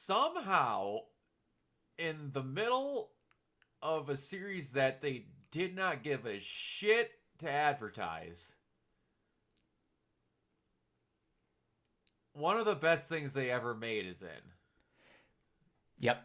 somehow, in the middle of a series that they did not give a shit to advertise, one of the best things they ever made is in. Yep.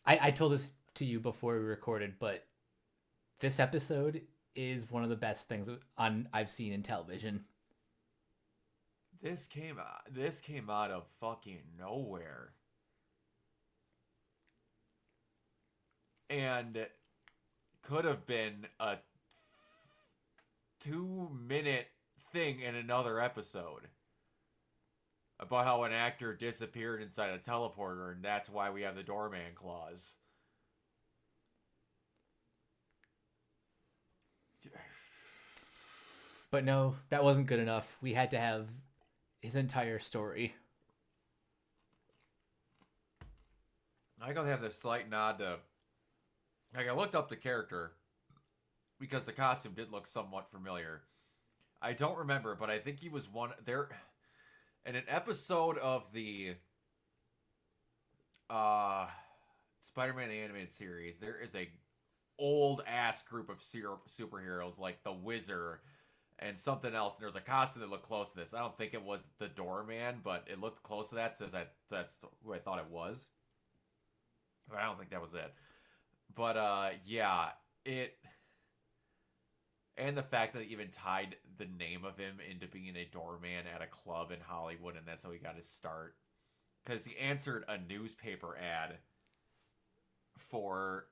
I told this to you before we recorded, but this episode is one of the best things I've seen in television. This came out of fucking nowhere. And could have been a 2-minute thing in another episode about how an actor disappeared inside a teleporter, and that's why we have the doorman clause. But no, that wasn't good enough. We had to have his entire story. I gotta have this slight nod to. Like, I looked up the character because the costume did look somewhat familiar. I don't remember, but I think he was one there in an episode of the uh Spider-Man the animated series. There is a old ass group of superheroes like the Wizard and something else, and there's a costume that looked close to this. I don't think it was the Doorman, but it looked close to that, because that's who I thought it was. But I don't think that was it. But yeah, it and the fact that they even tied the name of him into being a doorman at a club in Hollywood, and that's how he got his start. Because he answered a newspaper ad for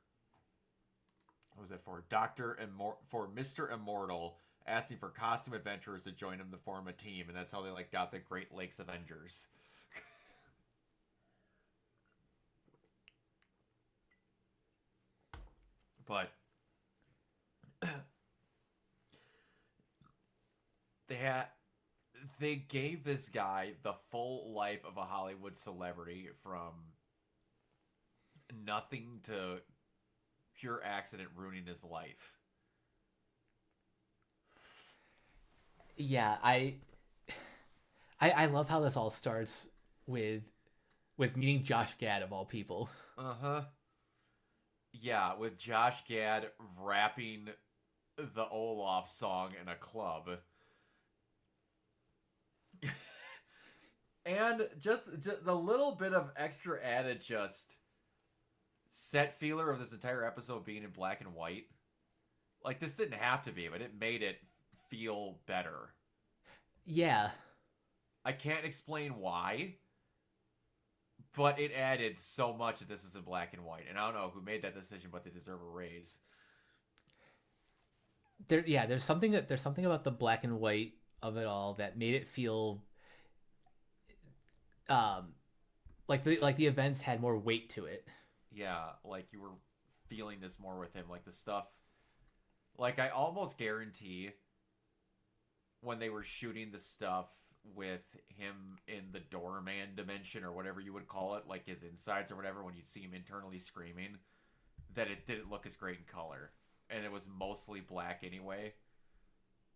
what was it for? For Mr. Immortal, asking for costume adventurers to join him to form a team, and that's how they like got the Great Lakes Avengers. But they had they gave this guy the full life of a Hollywood celebrity, from nothing to pure accident ruining his life. Yeah, I love how this all starts with meeting Josh Gad of all people. Uh-huh. Yeah, with Josh Gad rapping the Olaf song in a club. And just the little bit of extra added just set feeler of this entire episode being in black and white. Like, this didn't have to be, but it made it feel better. Yeah, I can't explain why, but it added so much that this was in black and white. And I don't know who made that decision, but they deserve a raise. there's something about the black and white of it all that made it feel um like the events had more weight to it. Yeah, like you were feeling this more with him. Like the stuff. Like, I almost guarantee when they were shooting the stuff with him in the doorman dimension, or whatever you would call it, like his insides or whatever, when you see him internally screaming, that it didn't look as great in color. And it was mostly black anyway.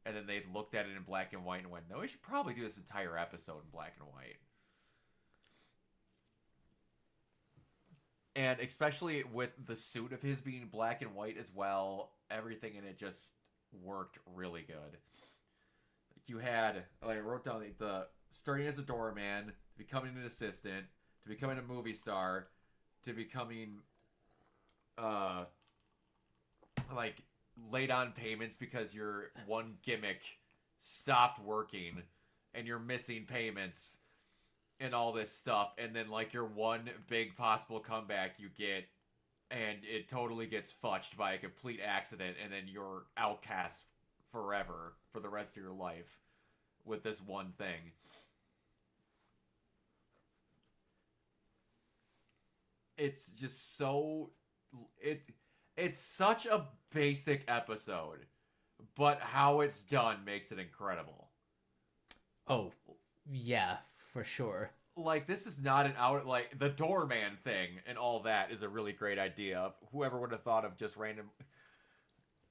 And then they looked at it in black and white and went, no, we should probably do this entire episode in black and white. And especially with the suit of his being black and white as well, everything in it just worked really good. You had, like, I wrote down the starting as a doorman, becoming an assistant, to becoming a movie star, to becoming uh like late on payments because your one gimmick stopped working and you're missing payments and all this stuff, and then like your one big possible comeback you get, and it totally gets fudged by a complete accident, and then you're outcast forever for the rest of your life with this one thing. It's just so it it's such a basic episode, but how it's done makes it incredible. Oh, yeah, for sure. Like, this is not an out, like the doorman thing and all that is a really great idea. Whoever would have thought of just random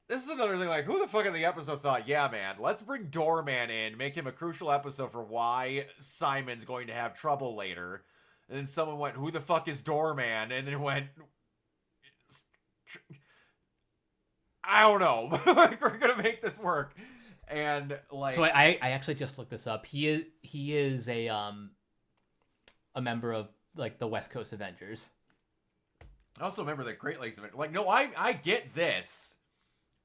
this is another thing, like, who the fuck in the episode thought, yeah, man, let's bring Doorman in, make him a crucial episode for why Simon's going to have trouble later. And then someone went, who the fuck is Doorman? And then went, I don't know. Like, we're gonna make this work. And, like... So I actually just looked this up. He is a member of, like, the West Coast Avengers. I also remember the Great Lakes Avengers. Like, no, I get this.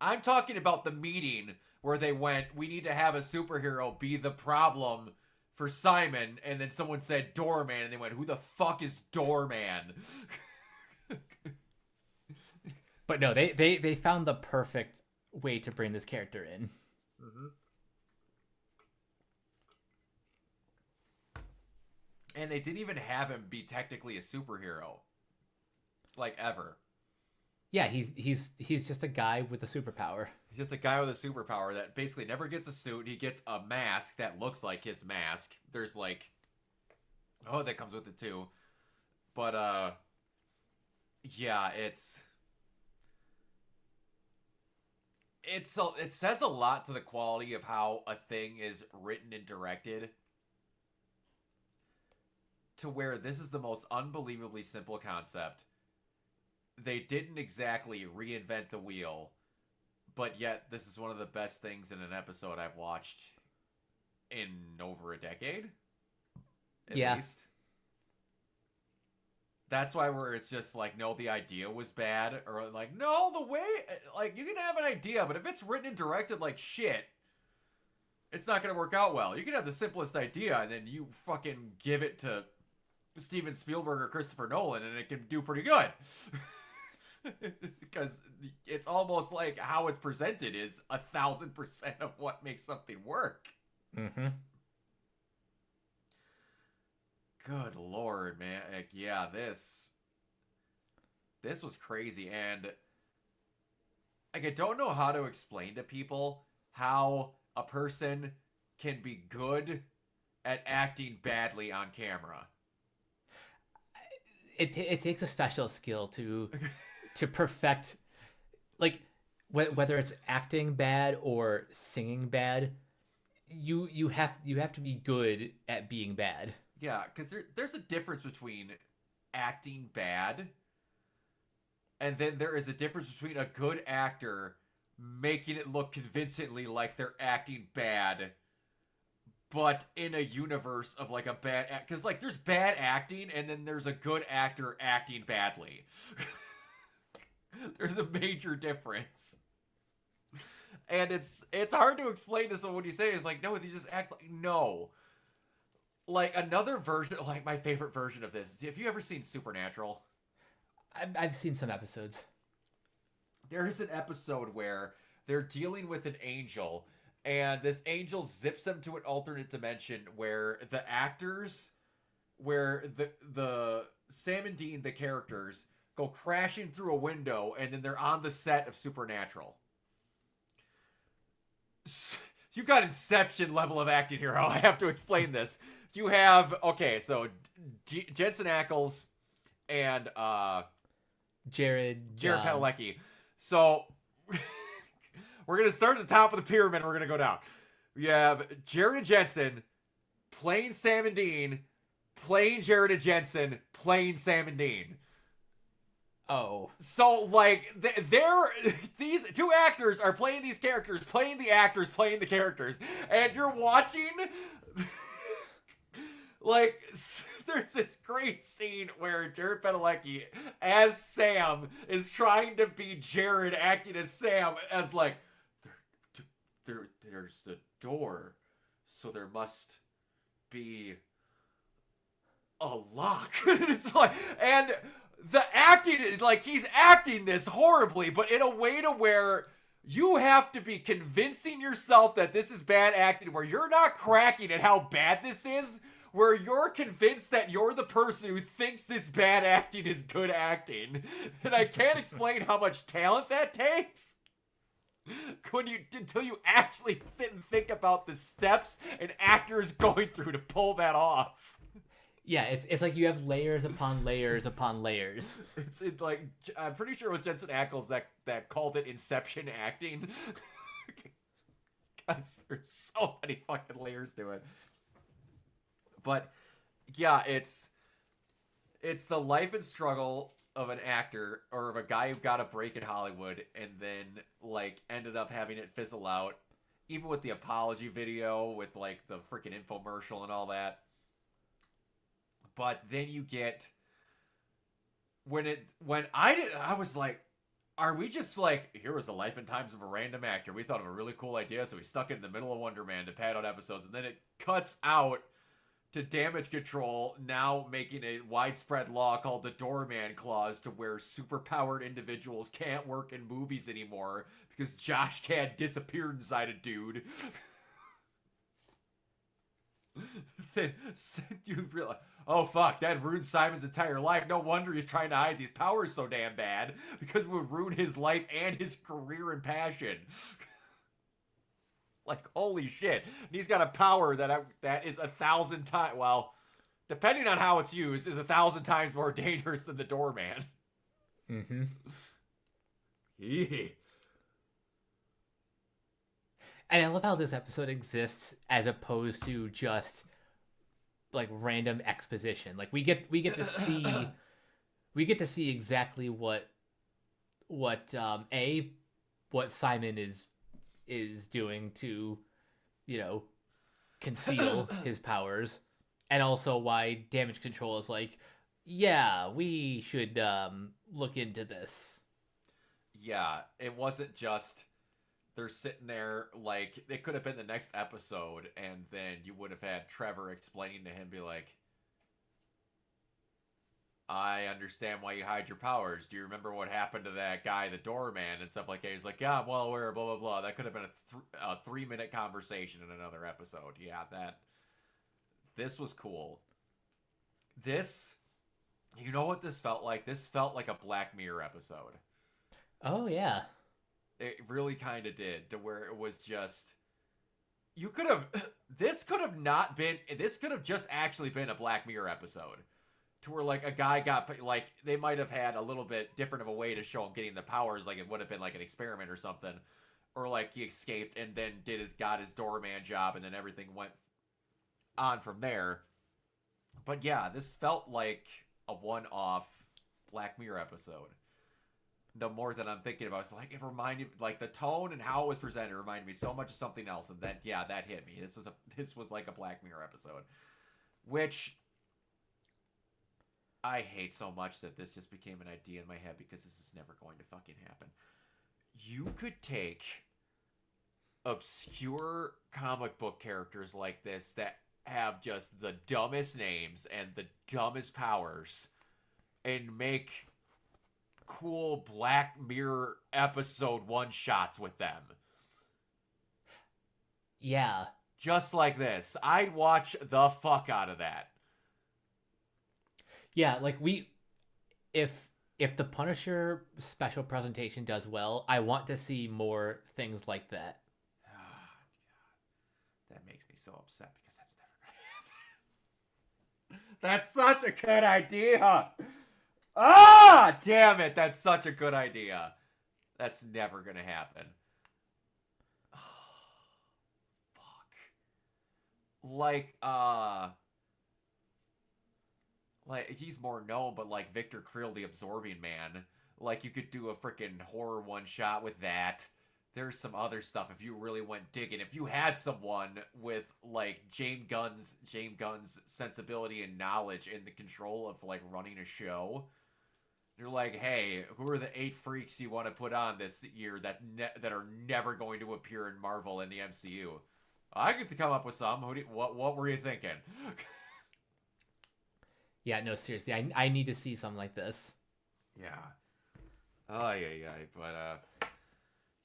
I'm talking about the meeting where they went, we need to have a superhero be the problem for Simon, and then someone said Doorman, and they went, who the fuck is Doorman? But no, they found the perfect way to bring this character in. Mm-hmm. And they didn't even have him be technically a superhero. Like, ever. Yeah, he's just a guy with a superpower. He's just a guy with a superpower that basically never gets a suit. He gets a mask that looks like his mask. There's, like... Oh, that comes with it, too. But, yeah, it says a lot to the quality of how a thing is written and directed, to where this is the most unbelievably simple concept. They didn't exactly reinvent the wheel, but yet this is one of the best things in an episode I've watched in over a decade, at least. That's why it's just like, no, the idea was bad, or like, no, the way, like, you can have an idea, but if it's written and directed like shit, it's not going to work out well. You can have the simplest idea, and then you fucking give it to Steven Spielberg or Christopher Nolan, and it can do pretty good. Because it's almost like how it's presented is 1,000% of what makes something work. Mm-hmm. Good Lord, man. Like, yeah, this was crazy. And, like, I don't know how to explain to people how a person can be good at acting badly on camera. It takes a special skill to perfect, like, whether it's acting bad or singing bad, you have to be good at being bad. Yeah, because there's a difference between acting bad, and then there is a difference between a good actor making it look convincingly like they're acting bad, but in a universe of, like, a bad... Because, like, there's bad acting, and then there's a good actor acting badly. There's a major difference. And it's hard to explain to someone when you say it. It's like, no, they just act like... No. Like, another version... Like, my favorite version of this. Have you ever seen Supernatural? I've seen some episodes. There's an episode where they're dealing with an angel, and this angel zips them to an alternate dimension where the actors... Where the Sam and Dean, the characters... go crashing through a window, and then they're on the set of Supernatural. You got Inception level of acting here. I have to explain this. You have, okay, so Jensen Ackles and Jared Padalecki. So we're going to start at the top of the pyramid, and we're going to go down. We have Jared and Jensen playing Sam and Dean, playing Jared and Jensen, playing Sam and Dean. Oh. So, like, these two actors are playing these characters, playing the actors, playing the characters, and you're watching, like, there's this great scene where Jared Padalecki, as Sam, is trying to be Jared acting as Sam, as, like, there's the door, so there must be a lock. It's like, and... The acting is like, he's acting this horribly, but in a way to where you have to be convincing yourself that this is bad acting, where you're not cracking at how bad this is, where you're convinced that you're the person who thinks this bad acting is good acting. And I can't explain how much talent that takes until you actually sit and think about the steps an actor is going through to pull that off. Yeah, it's like you have layers upon layers upon layers. Like I'm pretty sure it was Jensen Ackles that called it Inception acting. Because there's so many fucking layers to it. But yeah, it's the life and struggle of an actor or of a guy who got a break in Hollywood and then like ended up having it fizzle out. Even with the apology video with like the freaking infomercial and all that. But then you get I was like, are we just like, here was the life and times of a random actor. We thought of a really cool idea, so we stuck it in the middle of Wonder Man to pad out episodes, and then it cuts out to Damage Control now making a widespread law called the Doorman clause to where superpowered individuals can't work in movies anymore because Josh Gad disappeared inside a dude. Then you realize, oh fuck, that ruined Simon's entire life. No wonder he's trying to hide these powers so damn bad, because it would ruin his life and his career and passion. Like, holy shit. He's got a power that is 1,000 times, well, depending on how it's used, is 1,000 times more dangerous than the Doorman. Mm-hmm. Yeah. And I love how this episode exists as opposed to just like random exposition. Like we get to see exactly what Simon is doing to, conceal his powers, and also why Damage Control is like, yeah, we should look into this. Yeah, it wasn't just they're sitting there, like, it could have been the next episode, and then you would have had Trevor explaining to him, be like, I understand why you hide your powers. Do you remember what happened to that guy, the Doorman, and stuff like that? He's like, yeah, I'm well aware, blah, blah, blah. That could have been a 3-minute conversation in another episode. Yeah, this was cool. This, you know what this felt like? This felt like a Black Mirror episode. Oh, yeah. It really kind of did, to where it was just, this could have just actually been a Black Mirror episode. To where, like, a guy got, like, they might have had a little bit different of a way to show him getting the powers, like, it would have been, like, an experiment or something. Or, like, he escaped and then got his doorman job, and then everything went on from there. But, yeah, this felt like a one-off Black Mirror episode. The more that I'm thinking about it, it's like, it reminded, like, the tone and how it was presented reminded me so much of something else, and that hit me. This was like a Black Mirror episode. Which I hate so much that this just became an idea in my head, because this is never going to fucking happen. You could take obscure comic book characters like this that have just the dumbest names and the dumbest powers and make cool Black Mirror episode one-shots with them. Yeah. Just like this. I'd watch the fuck out of that. Yeah, like if the Punisher special presentation does well, I want to see more things like that. Oh, God. That makes me so upset, because that's never gonna happen. That's such a good idea. Ah, damn it. That's such a good idea. That's never gonna happen. Oh, fuck. Like, he's more known, but like Victor Creel, the Absorbing Man. Like, you could do a freaking horror one-shot with that. There's some other stuff if you really went digging. If you had someone with, like, James Gunn's sensibility and knowledge in the control of, like, running a show, you're like, hey, who are the 8 freaks you want to put on this year that are never going to appear in Marvel in the MCU? I get to come up with some. What were you thinking? Yeah, no, seriously, I need to see something like this. Yeah. Oh, yeah. But,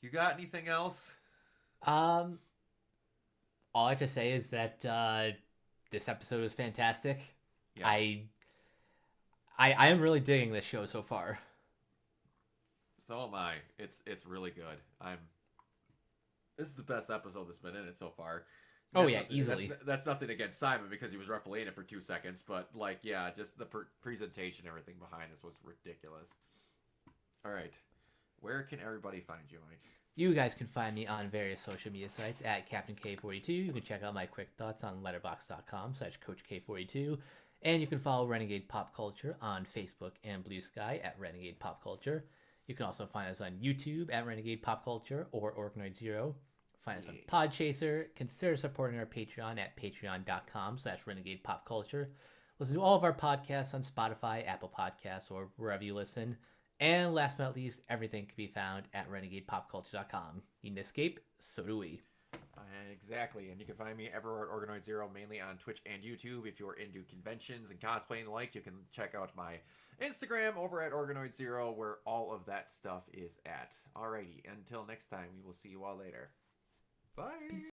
you got anything else? All I have to say is that this episode was fantastic. Yeah. I am really digging this show so far. So am I. It's really good. This is the best episode that's been in it so far. Oh That's yeah, nothing, easily. that's nothing against Simon because he was refereeing it for 2 seconds, but like, yeah, just the presentation, everything behind this was ridiculous. All right, where can everybody find you, Mike? You guys can find me on various social media sites at Captain K42. You can check out my quick thoughts on letterbox.com/Coach K42. And you can follow Renegade Pop Culture on Facebook and Blue Sky at Renegade Pop Culture. You can also find us on YouTube at Renegade Pop Culture or Organoid Zero. Find us on Podchaser. Consider supporting our Patreon at patreon.com/Renegade Pop Culture. Listen to all of our podcasts on Spotify, Apple Podcasts, or wherever you listen. And last but not least, everything can be found at renegadepopculture.com. Need an escape? So do we. Exactly, and you can find me everywhere at Organoid Zero, mainly on Twitch and YouTube. If you're into conventions and cosplaying and the like, you can check out my Instagram over at Organoid Zero, where all of that stuff is at. Alrighty, until next time, we will see you all later. Bye! Peace.